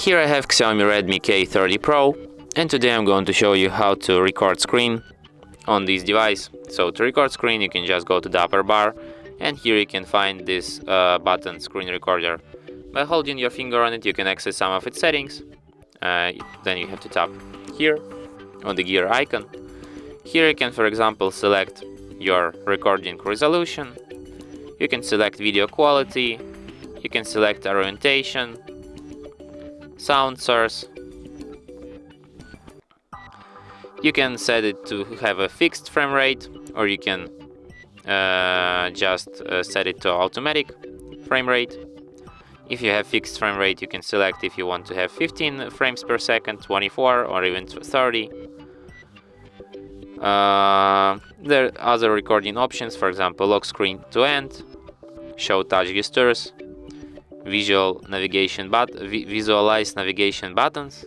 Here I have XIAOMI Redmi K30 Pro, and today I'm going to show you how to record screen on this device. So to record screen, you can just go to the upper bar, and here you can find this button, screen recorder. By holding your finger on it, you can access some of its settings. Then you have to tap here on the gear icon. Here you can, for example, select your recording resolution. You can select video quality. You can select orientation, sound source. You can set it to have a fixed frame rate, or you can just set it to automatic frame rate. If you have fixed frame rate, you can select if you want to have 15 frames per second, 24, or even 30. There are other recording options, for example, lock screen to end, show touch gestures, visualize navigation buttons,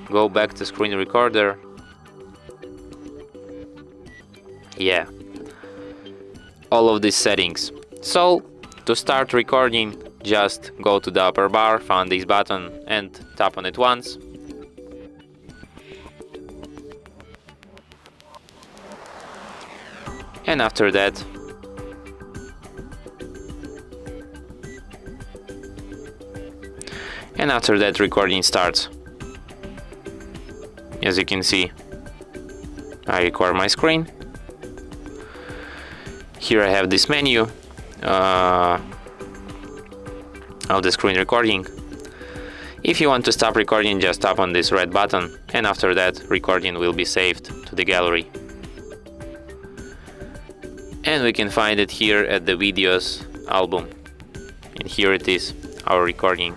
go back to screen recorder. Yeah, all of these settings. So to start recording, just go to the upper bar, find this button and tap on it once. And after that, recording starts. As you can see, I record my screen. Here I have this menu of the screen recording. If you want to stop recording, just tap on this red button, and after that, recording will be saved to the gallery. And we can find it here at the videos album. And here it is, our recording.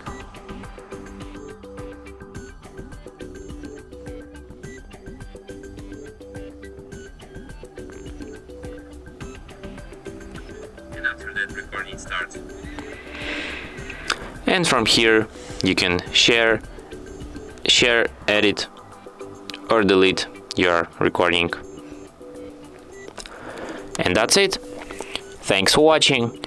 And after that, recording starts. And from here you can share, edit, or delete your recording. And that's it. Thanks for watching.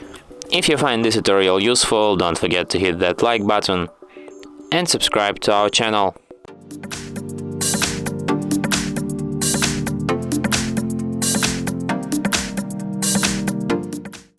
If you find this tutorial useful, don't forget to hit that like button and subscribe to our channel.